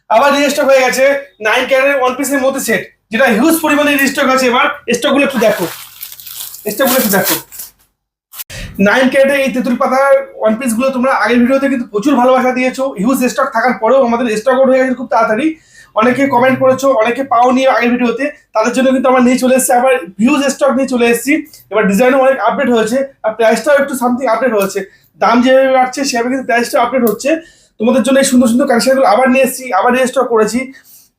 আবার রিস্টক হয়ে গেছে 9 ক্যারেটের ওয়ান পিসের মধ্যে সেট, যেটা হিউজ পরিমাণে রিস্টক আছে। এবার স্টকগুলো একটু দেখো, স্টকগুলো একটু দেখো। 9 ক্যারেটের এই তেঁতুল পাতার ওয়ান পিস গুলো তোমরা আগের ভিডিওতে কিন্তু প্রচুর ভালোবাসা দিয়েছো। হিউজ স্টক থাকার পরেও আমাদের স্টক আউট হয়ে গেছে খুব তাড়াতাড়ি। অনেকে কমেন্ট করেছো, অনেকে পাওনি আগের ভিডিওতে, তাদের জন্য কিন্তু আমরা নিয়ে চলে এসেছি, আবার হিউজ স্টক নিয়ে চলে এসেছি। এবার ডিজাইনও অনেক আপডেট হয়েছে, আর প্রাইসটাও একটু সামথিং আপডেট হয়েছে। দাম যেভাবে বাড়ছে সেভাবে কিন্তু প্রাইসটাও আপডেট হচ্ছে। তোমাদের জন্য এই সুন্দর সুন্দর কালেকশনগুলো আবার নিয়ে এসেছি, আবার রিস্টক করেছি।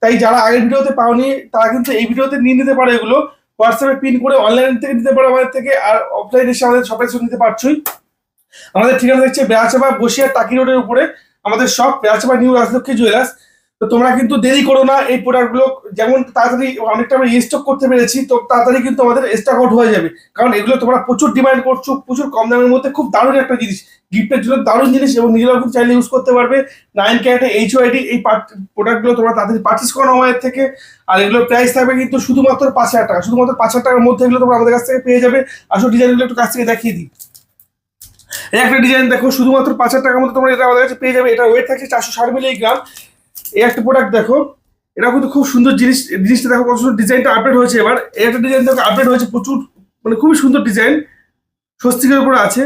তাই যারা আগের ভিডিওতে পাওনি তারা কিন্তু এই ভিডিওতে নিয়ে নিতে পারো। এগুলো হোয়াটসঅ্যাপে পিন করে অনলাইন থেকে নিতে পারো আমাদের থেকে, আর অফলাইন এসে আমাদের শপে এসে নিতে পারছোই। আমাদের ঠিকানা দেখছে বেড়াচাপা বসিয়ার টাকি রোডের উপরে আমাদের shop, Berachampa new Rajlakshmi jewellers. তো তোমরা কিন্তু দেরি করো না, এই প্রোডাক্টগুলো যেমন তাড়াতাড়ি অনেকটা আমরা স্টক করতে পেরেছি, তো তাড়াতাড়ি কিন্তু আমাদের স্টক আউট হয়ে যাবে। কারণ এগুলো তোমরা প্রচুর ডিমান্ড করছো, প্রচুর কম দামের মধ্যে খুব দারুণ একটা জিনিস, গিফটের জন্য দারুণ জিনিস, এবং নিজেরাও কিন্তু চাইলে ইউজ করতে পারবে। 9 ক্যারেটের HYD এই প্রোডাক্টগুলো তোমরা তাড়াতাড়ি পারচেস করো আমাদের থেকে। আর এগুলোর প্রাইস থাকবে কিন্তু শুধুমাত্র 5,000 টাকা, শুধুমাত্র 5,000 টাকার মধ্যে এগুলো তোমরা আমাদের কাছ থেকে পেয়ে যাবে। আসলে ডিজাইনগুলো একটু কাছ থেকে দেখিয়ে দিই। এই একটা ডিজাইন দেখো, শুধুমাত্র 5,000 টাকার মধ্যে তোমরা এটা আমাদের কাছে পেয়ে যাবে। এটা ওয়েট থাকছে 460 মিলিগ্রাম। এই একটা প্রোডাক্ট দেখো, এটা কিন্তু খুব সুন্দর জিনিস। জিনিসটা দেখো কত সুন্দর, ডিজাইনটা আপডেট হয়েছে। এবার এই একটা ডিজাইন দেখো আপডেট হয়েছে প্রচুর, মানে খুবই সুন্দর ডিজাইন, স্বস্তিকের উপরে আছে।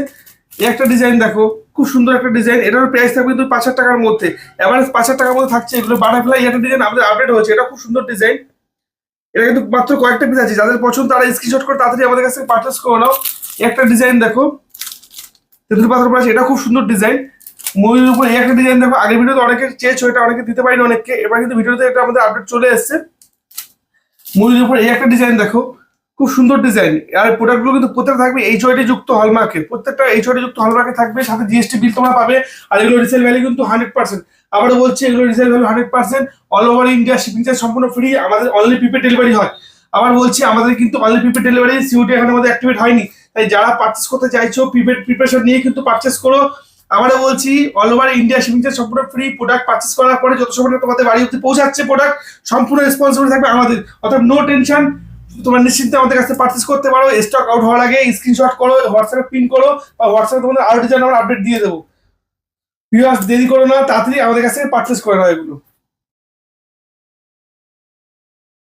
এই একটা ডিজাইন দেখো, খুব সুন্দর একটা ডিজাইন। এটার প্রাইস থাকবে কিন্তু 5,000 টাকার মধ্যে। এবার 5,000 টাকার মধ্যে থাকছে এগুলো বাটারফ্লাই। একটা ডিজাইন আমাদের আপডেট হয়েছে, এটা খুব সুন্দর ডিজাইন। এটা কিন্তু মাত্র কয়েকটা পিস আছে, যাদের পছন্দ তারা স্ক্রিনশট করে তাড়াতাড়ি আমাদের কাছ থেকে পারচেস করে নাও। একটা ডিজাইন দেখো তেঁতুল পাতার উপর আছে, এটা খুব সুন্দর ডিজাইন। ময়ূরের উপর এই একটা ডিজাইন দেখো, আগের ভিডিওতে অনেকে চেয়েছো, এটা অনেকে দিতে পারিনি অনেককে, এবার কিন্তু ভিডিওতে এটা আমাদের আপডেট চলে এসেছে। ময়ূরের উপর এই একটা ডিজাইন দেখো, খুব সুন্দর ডিজাইন। আর প্রোডাক্টগুলো কিন্তু প্রত্যেকটা থাকবে HYD যুক্ত হলমার্কের, প্রত্যেকটা HYD যুক্ত হলমার্কে থাকবে, সাথে GST বিল তোমরা পাবে। আর এগুলো রিসেল ভ্যালু কিন্তু 100%। আবারও বলছি, এগুলো resale value 100%। All over India shipping charge সম্পূর্ণ ফ্রি। আমাদের অনলি প্রিপেড ডেলিভারি হয়। আবার বলছি, আমাদের কিন্তু অনলি প্রিপেড ডেলিভারি সিওটি এখন আমাদের অ্যাক্টিভেট হয়নি। তাই যারা পারচেস করতে চাইছো প্রিপারেশন নিয়ে কিন্তু পারচেস করো। আবারও বলছি, all over India shipping charge সম্পূর্ণ ফ্রি। প্রোডাক্ট পারচেস করার পরে যত সময় তোমাদের বাড়ি অবধি পৌঁছাচ্ছে প্রোডাক্ট, সম্পূর্ণ রেসপন্সিবিলিটি থাকবে আমাদের। অর্থাৎ নো টেনশন, তোমরা নিশ্চিন্তে আমাদের কাছে পারচেস করতে পারো। স্টক আউট হওয়ার আগে স্ক্রিনশট করো, হোয়াটসঅ্যাপে পিন করো, বা হোয়াটসঅ্যাপে তোমাদের আরো ডিজাইন আমরা আপডেট দিয়ে দেবো। ভিউয়ার্স দেরি করো না, তাড়াতাড়ি আমাদের কাছে পারচেস করে নাও এগুলো।